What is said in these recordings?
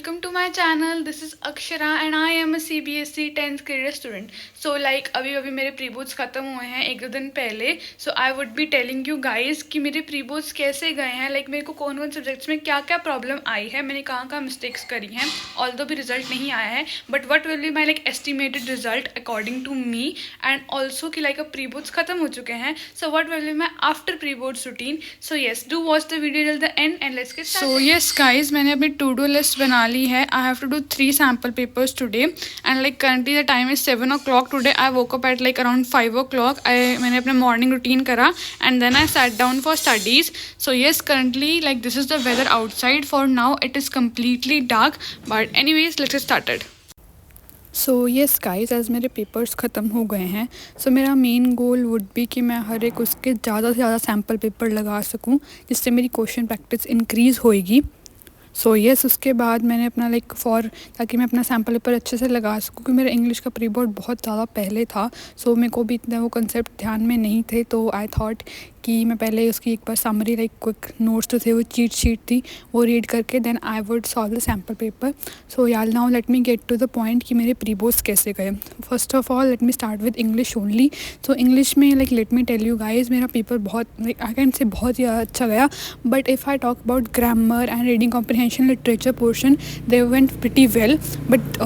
welcome to my channel. This is Akshara and I am a CBSE 10th grade student. So अभी अभी मेरे pre boards ख़त्म हुए हैं एक दो दिन पहले. So I would be telling you guys कि मेरे प्री बोर्ड्स कैसे गए हैं, मेरे को कौन कौन सब्जेक्ट्स में क्या क्या प्रॉब्लम आई है, मैंने कहाँ कहाँ मिस्टेक्स करी हैं. ऑल्दो भी रिजल्ट नहीं आया है, but what will be my estimated result according to me. And also कि प्री बोर्ड्स ख़त्म हो चुके हैं. So what will be my after pre boards routine. So yes, do watch the video till the end and let's get started. So yes guys, मैंने अपनी to do list बना ली है. I have to do 3 sample papers today and currently the time is 7 o'clock today. I woke up at around 5 o'clock. मैंने अपना morning routine करा and then I sat down for studies. So yes, currently this is the weather outside. For now it is completely dark, but anyways let's get started. So yes guys, as मेरे papers ख़त्म हो गए हैं, सो मेरा main goal would be कि मैं हर एक उसके ज़्यादा से ज़्यादा सैम्पल पेपर लगा सकूं, जिससे मेरी क्वेश्चन प्रैक्टिस इंक्रीज़ होएगी. सो येस, उसके बाद मैंने अपना ताकि मैं अपना सैम्पल पेपर अच्छे से लगा सकूँ, क्योंकि मेरा इंग्लिश का प्री बोर्ड बहुत ज़्यादा पहले था. सो मेरे को भी इतने वो कंसेप्ट ध्यान में नहीं थे, तो आई थॉट कि मैं पहले उसकी एक बार समरी क्विक नोट्स जो थे, वो चीट शीट थी, वो रीड करके then I would solve the sample paper. So यार now let me get to the point कि मेरे प्री बोर्ड्स कैसे गए. First of all let me start with English only. So English में let me tell you guys, मेरा paper बहुत I can say बहुत ही अच्छा गया. But if I talk about grammar and reading comprehension literature portion, they went pretty well. But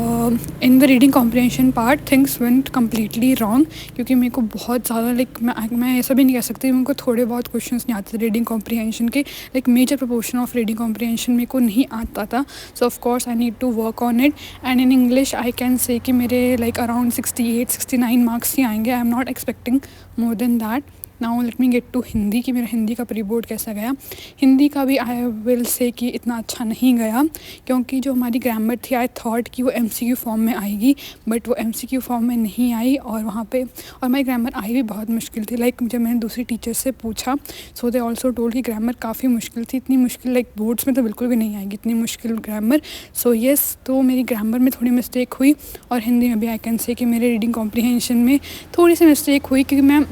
in the reading comprehension part things went completely wrong, क्योंकि मेरे को बहुत ज़्यादा मैं ऐसा भी नहीं कह सकती मेरे को थोड़े बहुत क्वेश्चंस नहीं आते थे रीडिंग कॉम्प्रिहेंशन के. Major proportion of reading comprehension मेरे को नहीं आता था. So of course I need to work on it. And in English I can say कि मेरे अराउंड 68-69 मार्क्स ही आएंगे. I am not expecting more than that. Now let me get to Hindi कि मेरा हिंदी का प्री बोर्ड कैसा गया. हिंदी का भी आई विल से कि इतना अच्छा नहीं गया, क्योंकि जो हमारी ग्रामर थी आई थॉट कि वो MCQ फॉर्म में आएगी, बट वो MCQ फॉर्म में नहीं आई. और वहाँ पे हमारी ग्रामर आई भी बहुत मुश्किल थी. जब मैंने दूसरी टीचर से पूछा, सो दे ऑल्सो टोल्ड कि ग्रामर काफ़ी मुश्किल थी. इतनी मुश्किल बोर्ड्स में तो बिल्कुल भी नहीं आएगी इतनी मुश्किल ग्रामर. सो येस, तो मेरी ग्रामर में थोड़ी मिस्टेक हुई, और हिंदी में भी आई कैन से कि मेरे रीडिंग कॉम्प्रिहेंशन में थोड़ी सी मिस्टेक हुई, क्योंकि मैं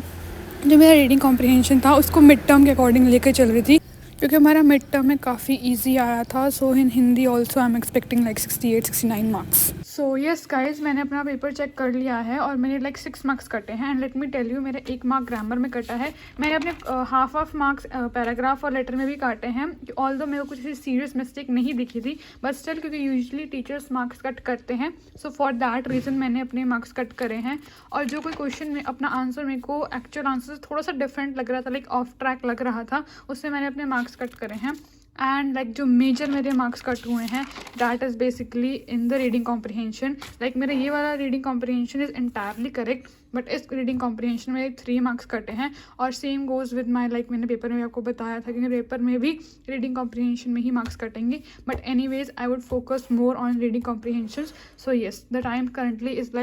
जो मेरा रीडिंग कॉम्प्रिहेंशन था उसको मिड टर्म के अकॉर्डिंग लेकर चल रही थी, क्योंकि हमारा मिड टर्म में काफ़ी इजी आया था. So in Hindi also I am expecting 68-69 marks. So yes guys, मैंने अपना पेपर चेक कर लिया है और मैंने 6 मार्क्स कटे हैं. And let me tell you, मेरा 1 मार्क ग्रामर में कटा है. मैंने अपने हाफ मार्क्स पैराग्राफ और लेटर में भी काटे हैं. ऑल्दो मेरे को कुछ सीरियस मिस्टेक नहीं दिखी थी, बट स्टिल क्योंकि यूजुअली टीचर्स मार्क्स कट करते हैं, सो फॉर दैट रीज़न मैंने अपने मार्क्स कट करे हैं. और जो कोई क्वेश्चन में अपना आंसर मेरे को एक्चुअल आंसर से थोड़ा सा डिफरेंट लग रहा था, ऑफ ट्रैक लग रहा था, उससे मैंने अपने मार्क्स कट करे हैं. एंड जो मेजर मेरे मार्क्स कट हुए हैं, that is basically in the reading comprehension. मेरा ये वाला reading comprehension is entirely correct, but इस रीडिंग कॉम्प्रिहेंशन में 3 मार्क्स कटे हैं. और सेम गोज़ विद माई मैंने पेपर में आपको बताया था कि पेपर में भी रीडिंग कॉम्प्रिहेंशन में ही मार्क्स कटेंगे. But any ways I would focus more on reading comprehension. So yes, the time currently is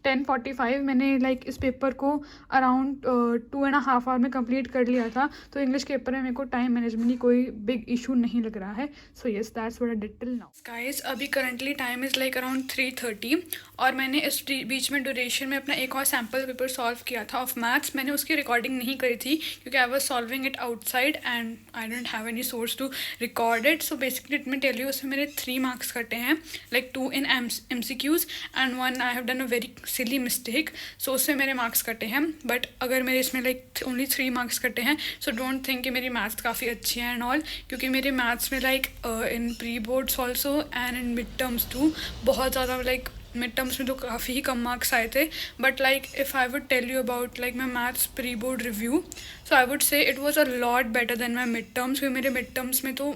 10:45. मैंने इस पेपर को अराउंड 2.5 आवर में कंप्लीट कर लिया था. तो इंग्लिश के पेपर में मेरे को टाइम मैनेजमेंट की कोई बिग इशू नहीं लग रहा है. So yes, that's what I did till now. Guys, अभी करंटली टाइम इज़ अराउंड 3:30, और मैंने इस बीच में ड्यूरेशन में अपना एक और सैम्पल पेपर सॉल्व किया था ऑफ मैथ्स. मैंने उसकी रिकॉर्डिंग नहीं करी थी, क्योंकि I was solving it outside and I don't have any source to record it. So basically it me tell you, उसमें मेरे 3 मार्क्स कटे हैं, 2 in MCQs and 1 I have done a very silly mistake. So उससे मेरे marks कटे हैं. But अगर मेरे इसमें ओनली 3 मार्क्स कटे हैं, सो डोंट थिंक कि मेरी मैथ्स काफ़ी अच्छी है एंड ऑल, क्योंकि मेरे मैथ्स में in pre boards also and in mid terms too बहुत ज़्यादा मिड टर्म्स में तो काफ़ी ही कम मार्क्स आए थे. But if I would tell you about my maths pre board review, so I would say it was a lot better than my mid terms. क्योंकि मेरे mid terms में तो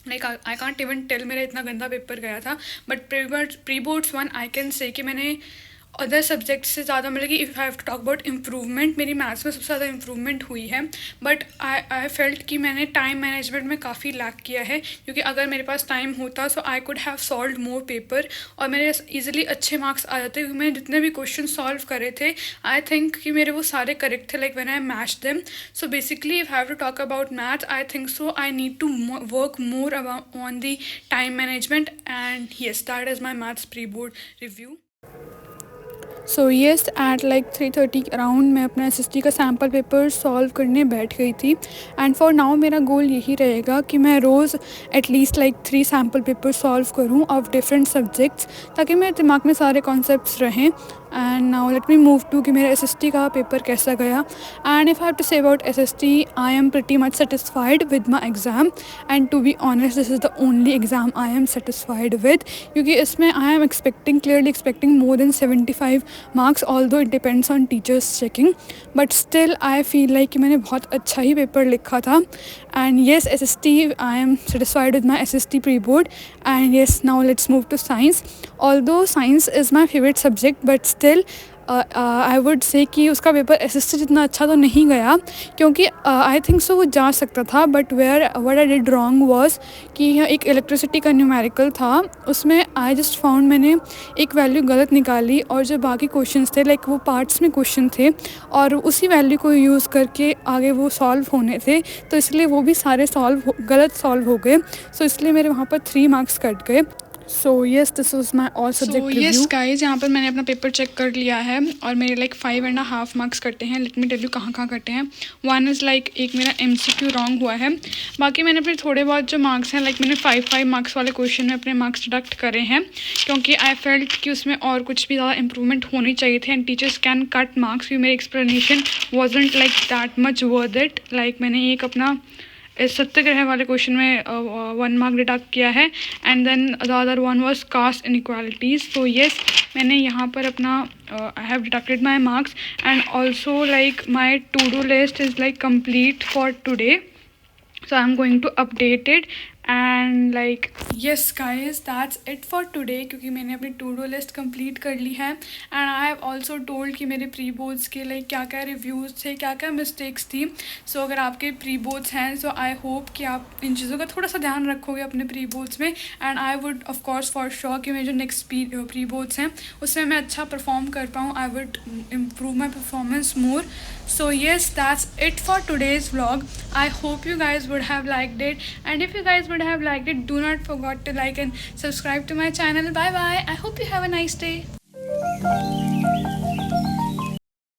आई कांट इवन टेल मेरा इतना गंदा paper गया था. But pre boards 1 I can say कि मैंने अदर सब्जेक्ट से ज़्यादा कि if I have to talk about improvement, मेरी मैथ्स में सबसे ज़्यादा इम्प्रूवमेंट हुई है. बट आई फेल्ट कि मैंने टाइम मैनेजमेंट में काफ़ी लैक किया है, क्योंकि अगर मेरे पास टाइम होता so I could have solve more paper और मेरे ईजिली अच्छे मार्क्स आ जाते. क्योंकि मैंने जितने भी क्वेश्चन सॉल्व करे थे, आई थिंक कि मेरे वो सारे करेक्ट थे when I match them. So basically if I have to talk about maths, I think so I need to work more on the time management. And yes, that is my maths pre board review. So yes at like 3:30 around मैं अपना SST का sample paper solve करने बैठ गई थी। And for now मेरा गोल यही रहेगा कि मैं रोज़ at least like 3 sample paper solve करूँ ऑफ डिफरेंट सब्जेक्ट्स, ताकि मेरे दिमाग में सारे कॉन्सेप्ट्स रहें। And now let me move to कि मेरा एसएसटी का पेपर कैसा गया। And if I have to say about SST, I am pretty much satisfied with my exam. And to be honest, this is the only exam I am satisfied with, क्योंकि इसमें I am clearly expecting more than 75 marks, although it depends on teachers checking, but still I feel like कि मैंने बहुत अच्छा ही paper लिखा था। And yes, SST, I am satisfied with my SST pre board. And yes, now let's move to science. Although science is my favourite subject, but still I would say कि उसका paper SST जितना अच्छा तो नहीं गया, क्योंकि आई think सो वो जा सकता था। But what I did wrong was कि यहाँ एक इलेक्ट्रिसिटी का न्यूमेरिकल था, उसमें आई जस्ट फाउंड मैंने एक वैल्यू गलत निकाली, और जो बाकी क्वेश्चंस थे लाइक वो पार्ट्स में क्वेश्चन थे और उसी वैल्यू को यूज़ करके आगे वो सॉल्व होने थे, तो इसलिए वो भी सारे गलत सॉल्व हो गए। सो इसलिए मेरे वहाँ पर 3 मार्क्स कट गए। So yes, this was my all subject review. Yes guys, यहाँ पर मैंने अपना पेपर चेक कर लिया है और मेरे लाइक 5.5 मार्क्स कटे हैं। लेट मी टेल यू कहाँ कटे हैं। वन इज़ लाइक एक मेरा MCQ रॉन्ग हुआ है। बाकी मैंने अपने थोड़े बहुत जो मार्क्स हैं लाइक मैंने 5 मार्क्स वाले क्वेश्चन में अपने मार्क्स डिडक्ट करे हैं, क्योंकि आई फेल्ट कि उसमें और कुछ भी ज़्यादा इंप्रूवमेंट होनी चाहिए थे। And teachers can cut marks, क्योंकि मेरी explanation wasn't like that much worth it. Like मैंने एक अपना इस सत्याग्रह वाले क्वेश्चन में 1 मार्क डिडक्ट किया है, and then the other one was caste inequalities. So yes, मैंने यहाँ पर अपना I have deducted my marks. And also like my to do list is like complete for today, so I'm going to update it। And like yes guys, that's it for today, क्योंकि मैंने अपनी to do list complete कर ली है। And I have also told कि मेरे pre boards के like क्या क्या रिव्यूज़ थे, क्या क्या मिस्टेक्स थी। सो अगर आपके प्री बोर्ड्स हैं, सो आई होप कि आप इन चीज़ों का थोड़ा सा ध्यान रखोगे अपने प्री बोर्ड्स में। And I would of course for sure कि मेरे जो नेक्स्ट प्री बोर्ड्स हैं उसमें मैं अच्छा परफॉर्म कर पाऊँ। I would improve my performance more. So yes, that's it for today's vlog. I hope you guys would have liked it, and if you guys would have liked it, do not forget to like and subscribe to my channel. Bye bye. I hope you have a nice day.